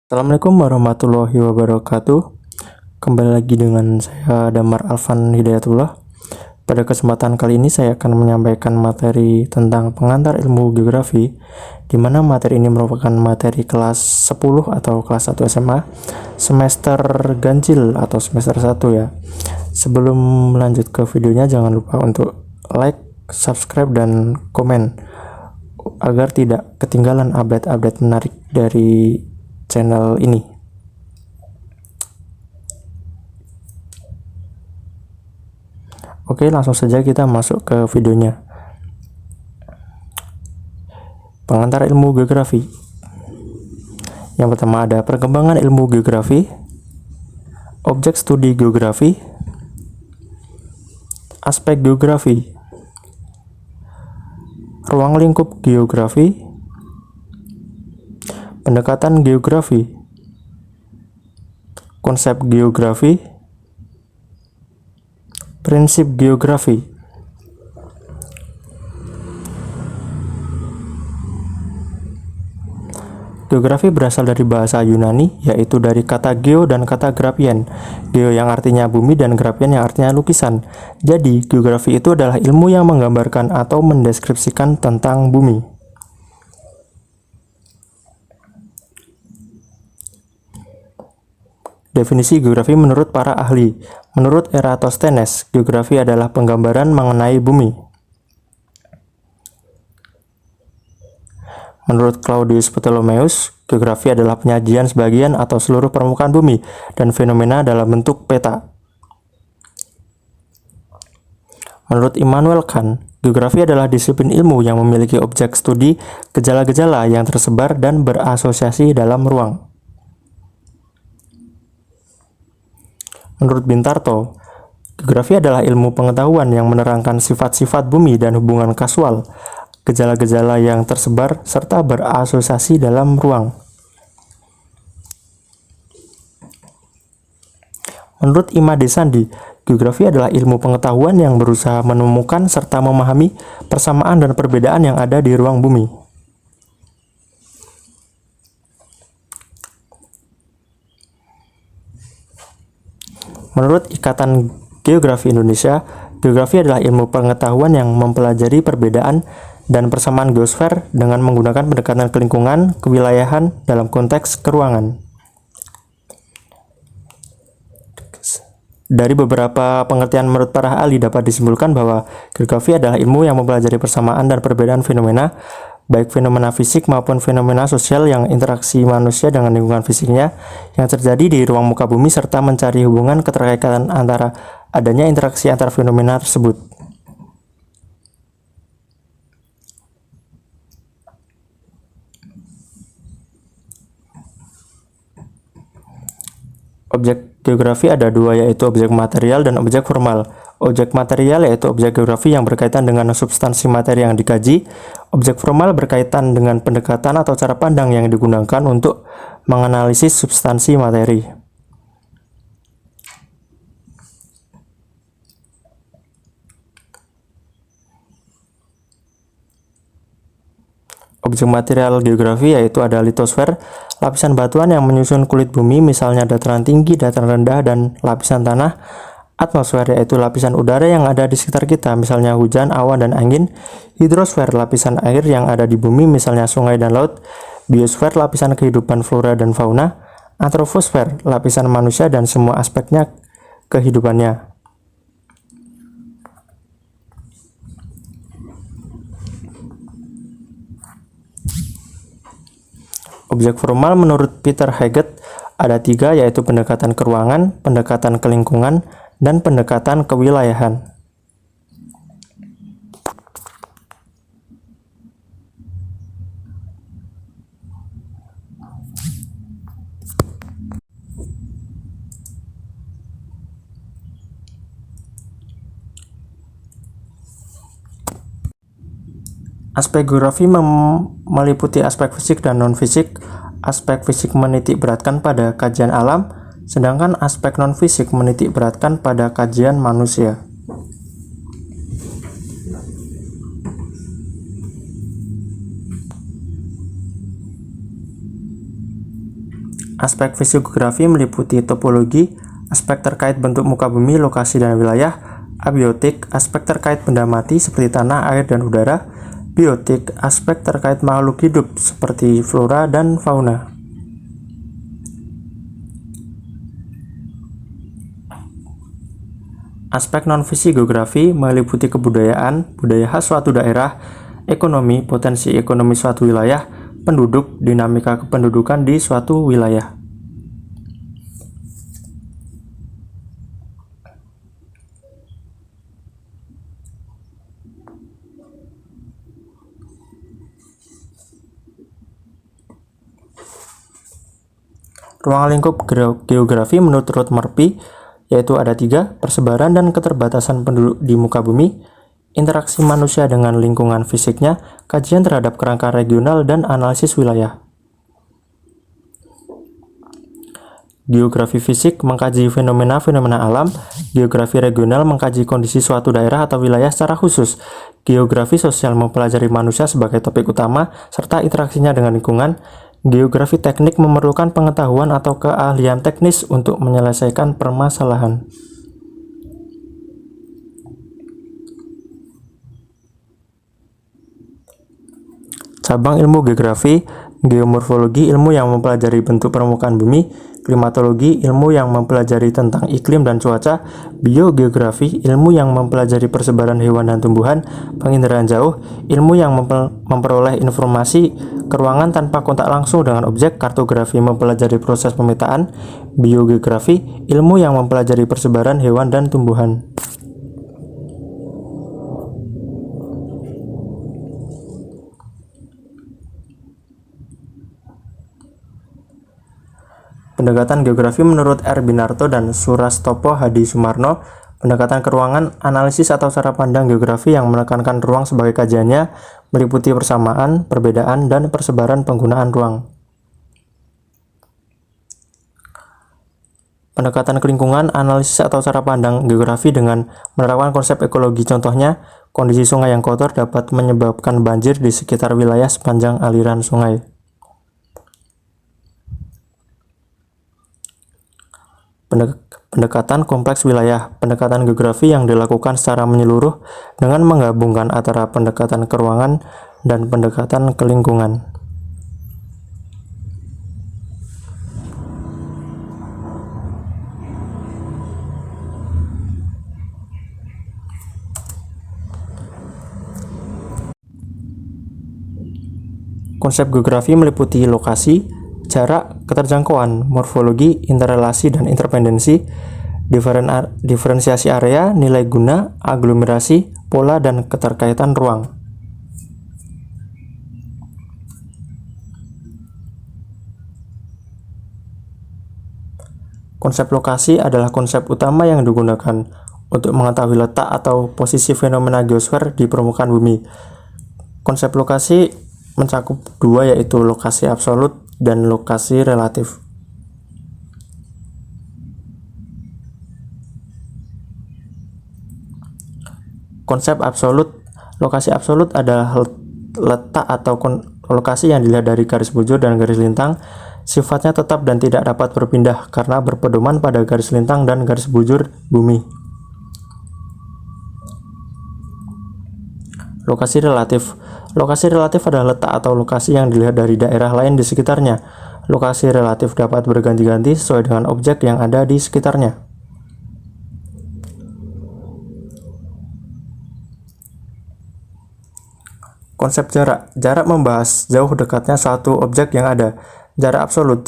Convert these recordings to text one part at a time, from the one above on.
Assalamualaikum warahmatullahi wabarakatuh. Kembali lagi dengan saya Damar Alvan Hidayatullah. Pada kesempatan kali ini saya akan menyampaikan materi tentang pengantar ilmu geografi, di mana materi ini merupakan materi kelas 10 atau kelas 1 SMA, semester ganjil atau semester 1 ya. Sebelum lanjut ke videonya, jangan lupa untuk like, subscribe, dan komen agar tidak ketinggalan update-update menarik dari channel ini. Oke, langsung saja kita masuk ke videonya. Pengantar ilmu geografi. Yang pertama ada perkembangan ilmu geografi, objek studi geografi, aspek geografi, ruang lingkup geografi, pendekatan geografi, konsep geografi, prinsip geografi. Geografi berasal dari bahasa Yunani, yaitu dari kata geo dan kata graphian. Geo yang artinya bumi dan graphian yang artinya lukisan. Jadi, geografi itu adalah ilmu yang menggambarkan atau mendeskripsikan tentang bumi. Definisi geografi menurut para ahli. Menurut Eratosthenes, geografi adalah penggambaran mengenai bumi. Menurut Claudius Ptolemaeus, geografi adalah penyajian sebagian atau seluruh permukaan bumi dan fenomena dalam bentuk peta. Menurut Immanuel Kant, geografi adalah disiplin ilmu yang memiliki objek studi gejala-gejala yang tersebar dan berasosiasi dalam ruang. Menurut Bintarto, geografi adalah ilmu pengetahuan yang menerangkan sifat-sifat bumi dan hubungan kasual, gejala-gejala yang tersebar, serta berasosiasi dalam ruang. Menurut Imade Sandi, geografi adalah ilmu pengetahuan yang berusaha menemukan serta memahami persamaan dan perbedaan yang ada di ruang bumi. Menurut Ikatan Geografi Indonesia, geografi adalah ilmu pengetahuan yang mempelajari perbedaan dan persamaan geosfer dengan menggunakan pendekatan kelingkungan, kewilayahan dalam konteks keruangan. Dari beberapa pengertian menurut para ahli dapat disimpulkan bahwa geografi adalah ilmu yang mempelajari persamaan dan perbedaan fenomena, baik fenomena fisik maupun fenomena sosial yang interaksi manusia dengan lingkungan fisiknya yang terjadi di ruang muka bumi, serta mencari hubungan keterkaitan antara adanya interaksi antar fenomena tersebut. Objek geografi ada dua, yaitu objek material dan objek formal. Objek material yaitu objek geografi yang berkaitan dengan substansi materi yang dikaji. Objek formal berkaitan dengan pendekatan atau cara pandang yang digunakan untuk menganalisis substansi materi. Objek material geografi yaitu ada litosfer, lapisan batuan yang menyusun kulit bumi, misalnya dataran tinggi, dataran rendah, dan lapisan tanah. Atmosfer yaitu lapisan udara yang ada di sekitar kita, misalnya hujan, awan, dan angin. Hidrosfer, lapisan air yang ada di bumi, misalnya sungai dan laut. Biosfer, lapisan kehidupan flora dan fauna. Antroposfer, lapisan manusia dan semua aspeknya kehidupannya. Objek formal menurut Peter Haggett ada tiga, yaitu pendekatan keruangan, pendekatan kelingkungan, dan pendekatan kewilayahan. Aspek geografi meliputi aspek fisik dan non-fisik. Aspek fisik menitik beratkan pada kajian alam, sedangkan aspek non-fisik menitik beratkan pada kajian manusia. Aspek fisiografi meliputi topologi, aspek terkait bentuk muka bumi, lokasi, dan wilayah. Abiotik, aspek terkait benda mati seperti tanah, air, dan udara. Biotik, aspek terkait makhluk hidup seperti flora dan fauna. Aspek non-fisiografi meliputi kebudayaan, budaya khas suatu daerah, ekonomi, potensi ekonomi suatu wilayah, penduduk, dinamika kependudukan di suatu wilayah. Ruang lingkup geografi menurut Ruth Murphy yaitu ada 3, persebaran dan keterbatasan penduduk di muka bumi, interaksi manusia dengan lingkungan fisiknya, kajian terhadap kerangka regional, dan analisis wilayah. Geografi fisik mengkaji fenomena-fenomena alam, geografi regional mengkaji kondisi suatu daerah atau wilayah secara khusus, geografi sosial mempelajari manusia sebagai topik utama serta interaksinya dengan lingkungan, geografi teknik memerlukan pengetahuan atau keahlian teknis untuk menyelesaikan permasalahan. Cabang ilmu geografi, geomorfologi ilmu yang mempelajari bentuk permukaan bumi, klimatologi ilmu yang mempelajari tentang iklim dan cuaca, biogeografi ilmu yang mempelajari persebaran hewan dan tumbuhan, penginderaan jauh ilmu yang memperoleh informasi ke ruangan tanpa kontak langsung dengan objek, kartografi mempelajari proses pemetaan, biogeografi ilmu yang mempelajari persebaran hewan dan tumbuhan. Pendekatan geografi menurut R. Binarto dan Surastopo Hadi Sumarno, pendekatan keruangan, analisis atau cara pandang geografi yang menekankan ruang sebagai kajiannya, meliputi persamaan, perbedaan, dan persebaran penggunaan ruang. Pendekatan kelingkungan, analisis atau cara pandang geografi dengan menerapkan konsep ekologi, contohnya, kondisi sungai yang kotor dapat menyebabkan banjir di sekitar wilayah sepanjang aliran sungai. Pendekatan kompleks wilayah, pendekatan geografi yang dilakukan secara menyeluruh dengan menggabungkan antara pendekatan keruangan dan pendekatan kelingkungan. Konsep geografi meliputi lokasi, jarak, keterjangkauan, morfologi, interrelasi dan interdependensi, diferensiasi area, nilai guna, aglomerasi, pola, dan keterkaitan ruang. Konsep lokasi adalah konsep utama yang digunakan untuk mengetahui letak atau posisi fenomena geosfer di permukaan bumi. Konsep lokasi mencakup 2, yaitu lokasi absolut dan lokasi relatif. Konsep absolut, lokasi absolut adalah letak atau lokasi yang dilihat dari garis bujur dan garis lintang, sifatnya tetap dan tidak dapat berpindah karena berpedoman pada garis lintang dan garis bujur bumi. Lokasi relatif. Lokasi relatif adalah letak atau lokasi yang dilihat dari daerah lain di sekitarnya. Lokasi relatif dapat berganti-ganti sesuai dengan objek yang ada di sekitarnya. Konsep jarak. Jarak membahas jauh dekatnya suatu objek yang ada. Jarak absolut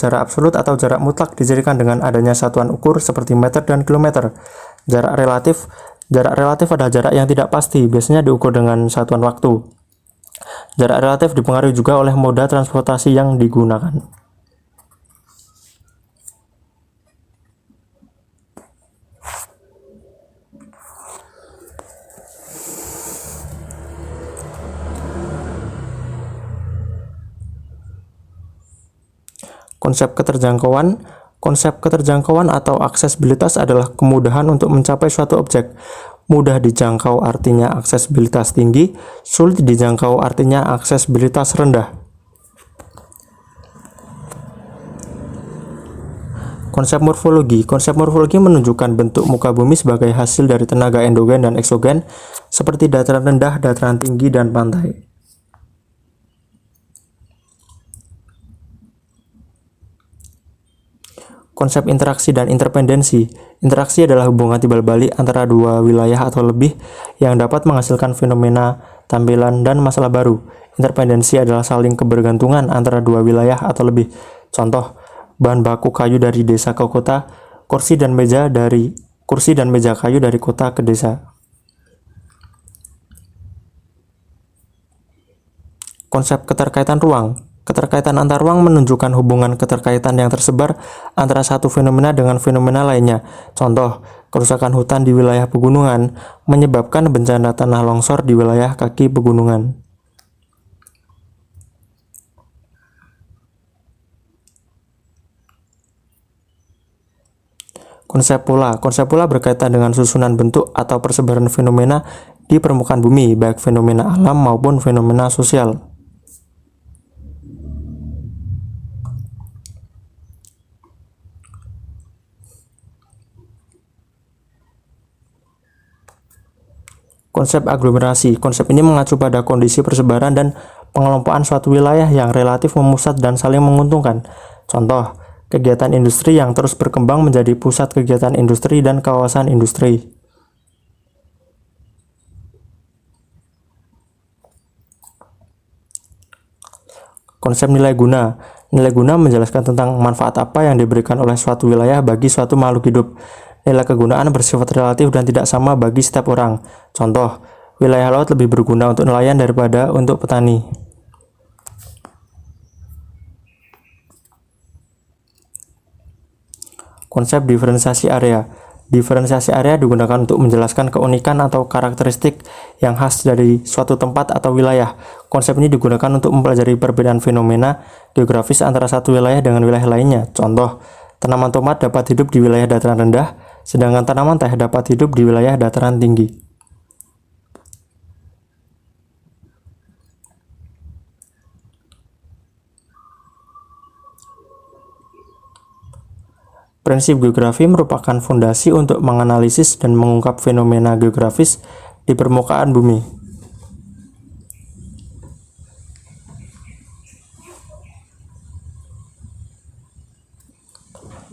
atau jarak mutlak dijadikan dengan adanya satuan ukur seperti meter dan kilometer. Jarak relatif adalah jarak yang tidak pasti, biasanya diukur dengan satuan waktu. Jarak relatif dipengaruhi juga oleh moda transportasi yang digunakan. Konsep keterjangkauan. Konsep keterjangkauan atau aksesibilitas adalah kemudahan untuk mencapai suatu objek. Mudah dijangkau artinya aksesibilitas tinggi, sulit dijangkau artinya aksesibilitas rendah. Konsep morfologi. Konsep morfologi menunjukkan bentuk muka bumi sebagai hasil dari tenaga endogen dan eksogen seperti dataran rendah, dataran tinggi, dan pantai. Konsep interaksi dan interpendensi. Interaksi adalah hubungan timbal balik antara dua wilayah atau lebih yang dapat menghasilkan fenomena, tampilan, dan masalah baru. Interpendensi adalah saling kebergantungan antara dua wilayah atau lebih. Contoh, bahan baku kayu dari desa ke kota, kursi dan meja kayu dari kota ke desa. Konsep keterkaitan ruang. Keterkaitan antar ruang menunjukkan hubungan keterkaitan yang tersebar antara satu fenomena dengan fenomena lainnya. Contoh, kerusakan hutan di wilayah pegunungan menyebabkan bencana tanah longsor di wilayah kaki pegunungan. Konsep pola. Konsep pola berkaitan dengan susunan bentuk atau persebaran fenomena di permukaan bumi, baik fenomena alam maupun fenomena sosial. Konsep aglomerasi. Konsep ini mengacu pada kondisi persebaran dan pengelompokan suatu wilayah yang relatif memusat dan saling menguntungkan. Contoh, kegiatan industri yang terus berkembang menjadi pusat kegiatan industri dan kawasan industri. Konsep nilai guna. Nilai guna menjelaskan tentang manfaat apa yang diberikan oleh suatu wilayah bagi suatu makhluk hidup. Nilai kegunaan bersifat relatif dan tidak sama bagi setiap orang. Contoh, wilayah laut lebih berguna untuk nelayan daripada untuk petani. Konsep diferensiasi area. Diferensiasi area digunakan untuk menjelaskan keunikan atau karakteristik yang khas dari suatu tempat atau wilayah. Konsep ini digunakan untuk mempelajari perbedaan fenomena geografis antara satu wilayah dengan wilayah lainnya. Contoh, tanaman tomat dapat hidup di wilayah dataran rendah, sedangkan tanaman teh dapat hidup di wilayah dataran tinggi. Prinsip geografi merupakan fondasi untuk menganalisis dan mengungkap fenomena geografis di permukaan bumi.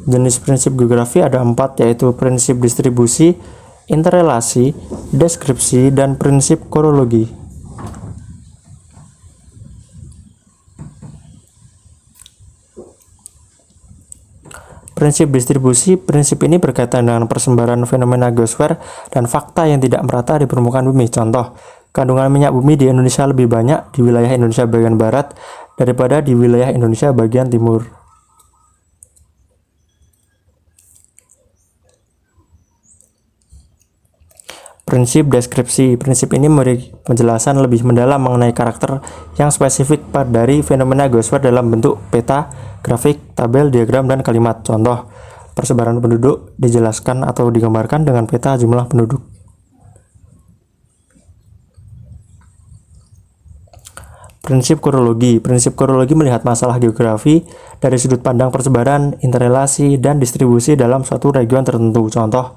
Jenis prinsip geografi ada 4, yaitu prinsip distribusi, interrelasi, deskripsi, dan prinsip korologi. Prinsip distribusi. Prinsip ini berkaitan dengan persebaran fenomena geosfer dan fakta yang tidak merata di permukaan bumi. Contoh, kandungan minyak bumi di Indonesia lebih banyak di wilayah Indonesia bagian barat daripada di wilayah Indonesia bagian timur. Prinsip deskripsi. Prinsip ini memberi penjelasan lebih mendalam mengenai karakter yang spesifik dari fenomena geosfer dalam bentuk peta, grafik, tabel, diagram, dan kalimat. Contoh, persebaran penduduk dijelaskan atau digambarkan dengan peta jumlah penduduk. Prinsip korologi. Prinsip korologi melihat masalah geografi dari sudut pandang persebaran, interrelasi, dan distribusi dalam suatu region tertentu. Contoh,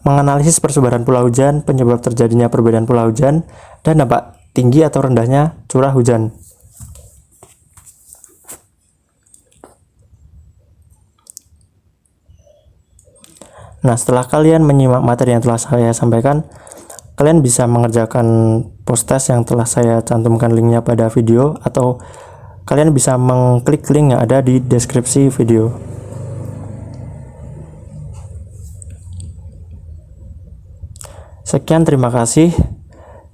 menganalisis persebaran pulau hujan, penyebab terjadinya perbedaan pulau hujan, dan dampak tinggi atau rendahnya curah hujan. Nah, setelah kalian menyimak materi yang telah saya sampaikan, kalian bisa mengerjakan post-test yang telah saya cantumkan linknya pada video, atau kalian bisa mengklik link yang ada di deskripsi video. Sekian, terima kasih.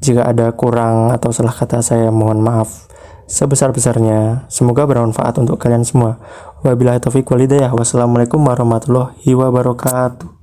Jika ada kurang atau salah kata, saya mohon maaf sebesar-besarnya. Semoga bermanfaat untuk kalian semua. Wabillahi taufiq wal hidayah. Wassalamualaikum warahmatullahi wabarakatuh.